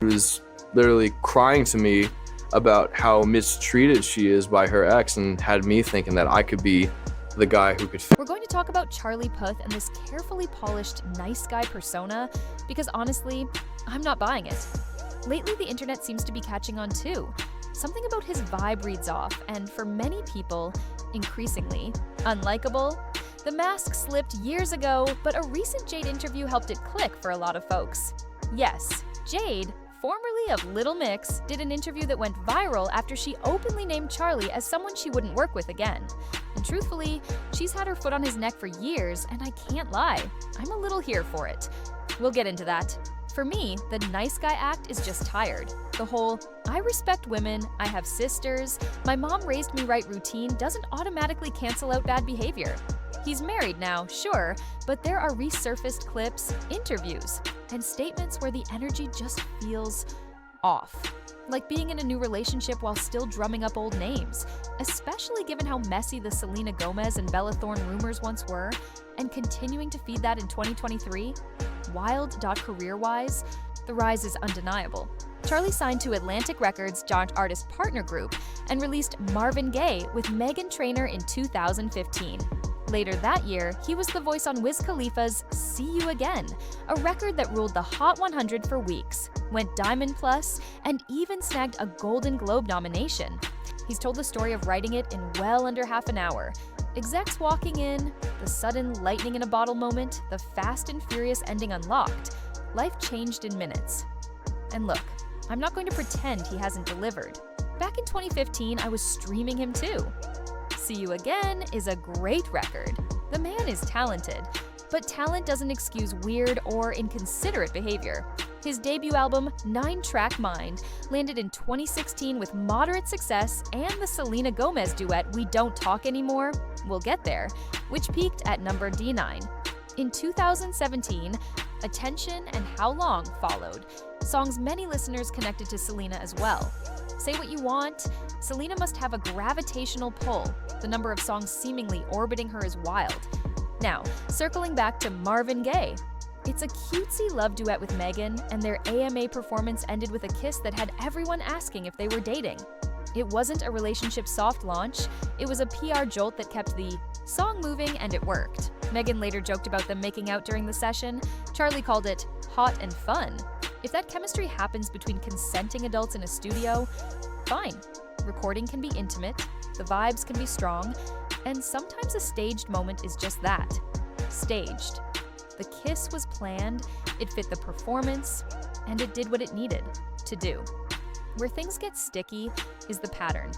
She was literally crying to me about how mistreated she is by her ex and had me thinking that I could be the guy who could We're going to talk about Charlie Puth and this carefully polished nice guy persona because honestly, I'm not buying it. Lately, the internet seems to be catching on too. Something about his vibe reads off, and for many people, increasingly, unlikable. The mask slipped years ago, but a recent Jade interview helped it click for a lot of folks. Yes, Jade, formerly of Little Mix, did an interview that went viral after she openly named Charlie as someone she wouldn't work with again. And truthfully, she's had her foot on his neck for years, and I can't lie, I'm a little here for it. We'll get into that. For me, the nice guy act is just tired. The whole, I respect women, I have sisters, my mom raised me right routine doesn't automatically cancel out bad behavior. He's married now, sure, but there are resurfaced clips, interviews, and statements where the energy just feels off. Like being in a new relationship while still drumming up old names, especially given how messy the Selena Gomez and Bella Thorne rumors once were, and continuing to feed that in 2023. Wild. Career-wise, the rise is undeniable. Charlie signed to Atlantic Records' joint artist partner group and released Marvin Gaye with Meghan Trainor in 2015. Later that year, he was the voice on Wiz Khalifa's See You Again, a record that ruled the Hot 100 for weeks, went Diamond Plus, and even snagged a Golden Globe nomination. He's told the story of writing it in well under half an hour. Execs walking in, the sudden lightning in a bottle moment, the fast and furious ending unlocked. Life changed in minutes. And look, I'm not going to pretend he hasn't delivered. Back in 2015, I was streaming him too. See You Again is a great record. The man is talented, but talent doesn't excuse weird or inconsiderate behavior. His debut album, 9-Track Mind, landed in 2016 with moderate success, and the Selena Gomez duet We Don't Talk Anymore, We'll Get There, which peaked at number D9. In 2017, Attention and How Long followed, songs many listeners connected to Selena as well. Say what you want, Selena must have a gravitational pull. The number of songs seemingly orbiting her is wild. Now, circling back to Marvin Gaye. It's a cutesy love duet with Meghan, and their AMA performance ended with a kiss that had everyone asking if they were dating. It wasn't a relationship soft launch, it was a PR jolt that kept the song moving, and it worked. Meghan later joked about them making out during the session. Charlie called it hot and fun. If that chemistry happens between consenting adults in a studio, fine. Recording can be intimate, the vibes can be strong, and sometimes a staged moment is just that, staged. The kiss was planned, it fit the performance, and it did what it needed to do. Where things get sticky is the pattern.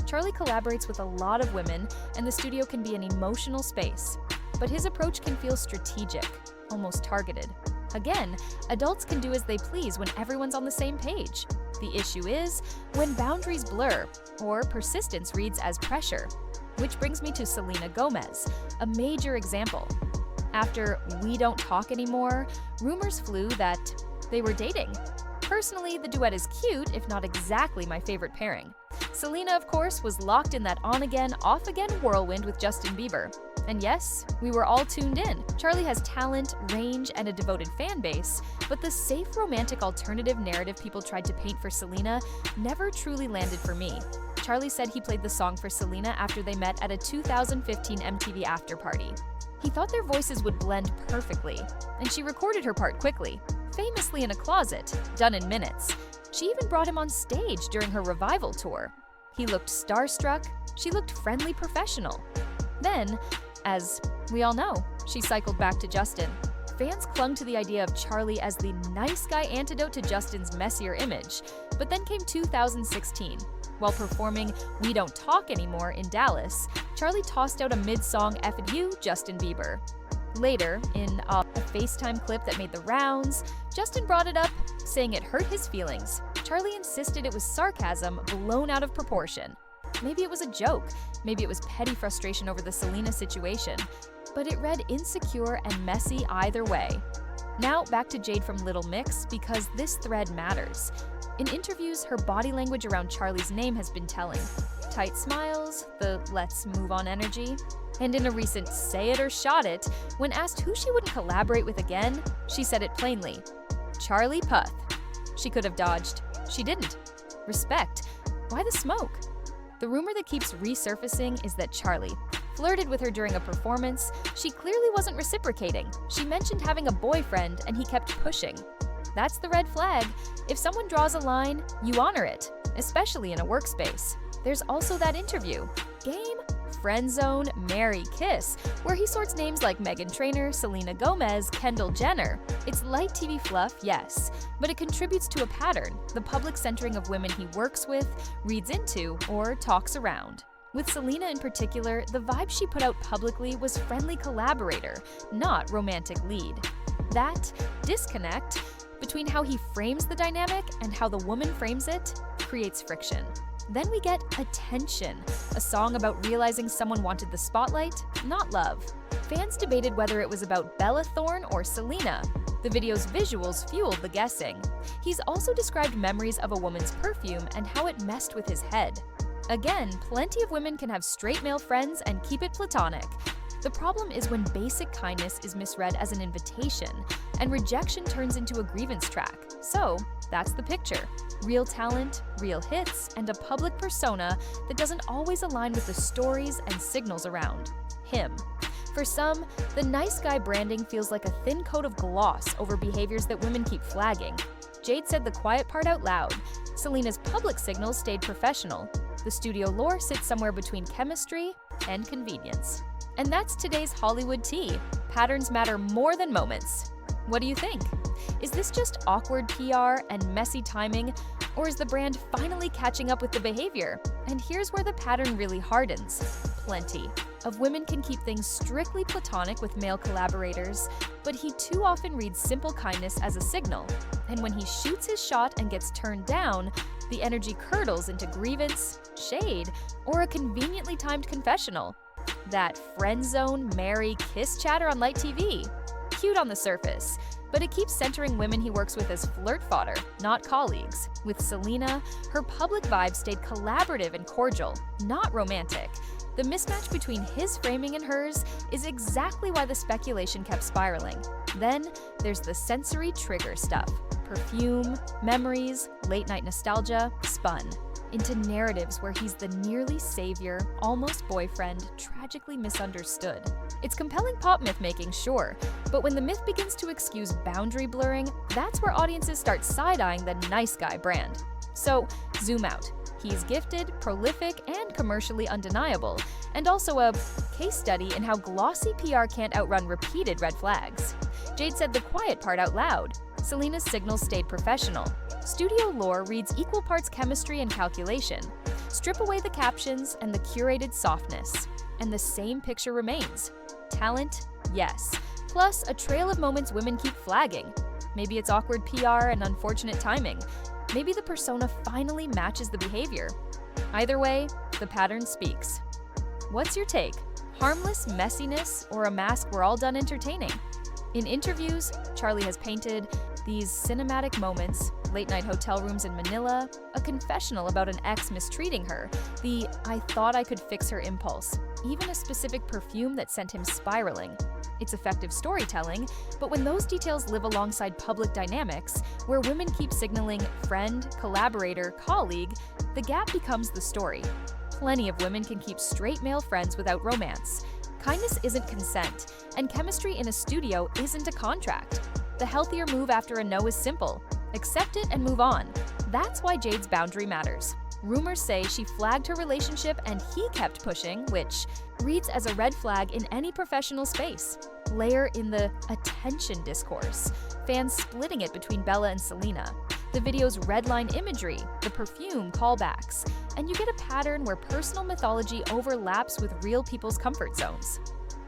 Charlie collaborates with a lot of women, and the studio can be an emotional space, but his approach can feel strategic, almost targeted. Again, adults can do as they please when everyone's on the same page. The issue is when boundaries blur or persistence reads as pressure. Which brings me to Selena Gomez, a major example. After We Don't Talk Anymore, rumors flew that they were dating. Personally, the duet is cute, if not exactly my favorite pairing. Selena, of course, was locked in that on-again, off-again whirlwind with Justin Bieber. And yes, we were all tuned in. Charlie has talent, range, and a devoted fan base, but the safe romantic alternative narrative people tried to paint for Selena never truly landed for me. Charlie said he played the song for Selena after they met at a 2015 MTV after-party. He thought their voices would blend perfectly, and she recorded her part quickly, famously in a closet, done in minutes. She even brought him on stage during her revival tour. He looked starstruck, she looked friendly professional. Then, as we all know, she cycled back to Justin. Fans clung to the idea of Charlie as the nice guy antidote to Justin's messier image, but then came 2016. While performing We Don't Talk Anymore in Dallas, Charlie tossed out a mid-song F and You, Justin Bieber. Later, in a FaceTime clip that made the rounds, Justin brought it up, saying it hurt his feelings. Charlie insisted it was sarcasm blown out of proportion. Maybe it was a joke, maybe it was petty frustration over the Selena situation, but it read insecure and messy either way. Now back to Jade from Little Mix, because this thread matters. In interviews, her body language around Charlie's name has been telling. Tight smiles, the let's move on energy. And in a recent Say It or Shot It, when asked who she wouldn't collaborate with again, she said it plainly, Charlie Puth. She could have dodged. She didn't. Respect. Why the smoke? The rumor that keeps resurfacing is that Charlie flirted with her during a performance. She clearly wasn't reciprocating. She mentioned having a boyfriend and he kept pushing. That's the red flag. If someone draws a line, you honor it, especially in a workspace. There's also that interview. Game? Friend zone, marry, kiss, where he sorts names like Meghan Trainor, Selena Gomez, Kendall Jenner. It's light TV fluff, yes, but it contributes to a pattern, the public centering of women he works with, reads into, or talks around. With Selena in particular, the vibe she put out publicly was friendly collaborator, not romantic lead. That disconnect between how he frames the dynamic and how the woman frames it creates friction. Then we get Attention, a song about realizing someone wanted the spotlight, not love. Fans debated whether it was about Bella Thorne or Selena. The video's visuals fueled the guessing. He's also described memories of a woman's perfume and how it messed with his head. Again, plenty of women can have straight male friends and keep it platonic. The problem is when basic kindness is misread as an invitation, and rejection turns into a grievance track. So, that's the picture. Real talent, real hits, and a public persona that doesn't always align with the stories and signals around him. For some, the nice guy branding feels like a thin coat of gloss over behaviors that women keep flagging. Jade said the quiet part out loud. Selena's public signals stayed professional. The studio lore sits somewhere between chemistry and convenience. And that's today's Hollywood tea. Patterns matter more than moments. What do you think? Is this just awkward PR and messy timing, or is the brand finally catching up with the behavior? And here's where the pattern really hardens. Plenty of women can keep things strictly platonic with male collaborators, but he too often reads simple kindness as a signal. And when he shoots his shot and gets turned down, the energy curdles into grievance, shade, or a conveniently timed confessional. That friend zone, marry, kiss chatter on light TV. Cute on the surface, but it keeps centering women he works with as flirt fodder, not colleagues. With Selena, her public vibe stayed collaborative and cordial, not romantic. The mismatch between his framing and hers is exactly why the speculation kept spiraling. Then there's the sensory trigger stuff. Perfume, memories, late-night nostalgia, spun into narratives where he's the nearly savior, almost boyfriend, tragically misunderstood. It's compelling pop myth-making, sure, but when the myth begins to excuse boundary blurring, that's where audiences start side-eyeing the nice guy brand. So, zoom out. He's gifted, prolific, and commercially undeniable, and also a case study in how glossy PR can't outrun repeated red flags. Jade said the quiet part out loud. Selena's signals stayed professional. Studio lore reads equal parts chemistry and calculation. Strip away the captions and the curated softness, and the same picture remains. Talent, yes, plus a trail of moments women keep flagging. Maybe it's awkward PR and unfortunate timing. Maybe the persona finally matches the behavior. Either way, the pattern speaks. What's your take? Harmless messiness or a mask we're all done entertaining? In interviews, Charlie has painted these cinematic moments, late-night hotel rooms in Manila, a confessional about an ex mistreating her, the "I thought I could fix her" impulse, even a specific perfume that sent him spiraling. It's effective storytelling, but when those details live alongside public dynamics, where women keep signaling friend, collaborator, colleague, the gap becomes the story. Plenty of women can keep straight male friends without romance. Kindness isn't consent, and chemistry in a studio isn't a contract. The healthier move after a no is simple. Accept it and move on. That's why Jade's boundary matters. Rumors say she flagged her relationship and he kept pushing, which reads as a red flag in any professional space. Layer in the attention discourse, fans splitting it between Bella and Selena, the video's redline imagery, the perfume callbacks, and you get a pattern where personal mythology overlaps with real people's comfort zones.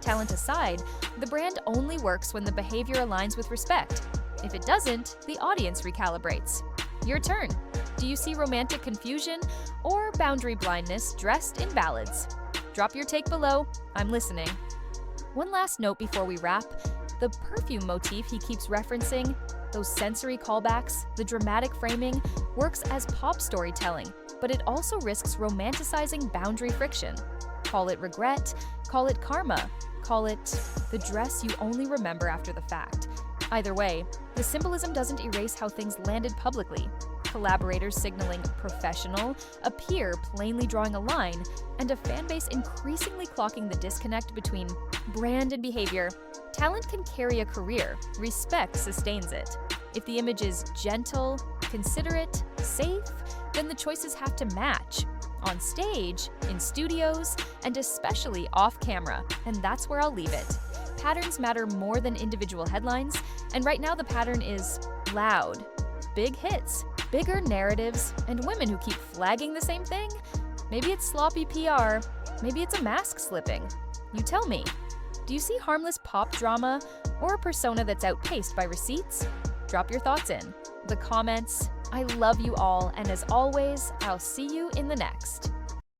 Talent aside, the brand only works when the behavior aligns with respect. If it doesn't, the audience recalibrates. Your turn. Do you see romantic confusion or boundary blindness dressed in ballads? Drop your take below. I'm listening. One last note before we wrap. The perfume motif he keeps referencing, those sensory callbacks, the dramatic framing, works as pop storytelling, but it also risks romanticizing boundary friction. Call it regret, call it karma, call it the dress you only remember after the fact. Either way, the symbolism doesn't erase how things landed publicly. Collaborators signaling professional, a peer plainly drawing a line, and a fanbase increasingly clocking the disconnect between brand and behavior. Talent can carry a career, respect sustains it. If the image is gentle, considerate, safe, then the choices have to match. On stage, in studios, and especially off camera, and that's where I'll leave it. Patterns matter more than individual headlines, and right now the pattern is loud. Big hits, bigger narratives, and women who keep flagging the same thing? Maybe it's sloppy PR, maybe it's a mask slipping. You tell me. Do you see harmless pop drama or a persona that's outpaced by receipts? Drop your thoughts in the comments. I love you all, and as always, I'll see you in the next.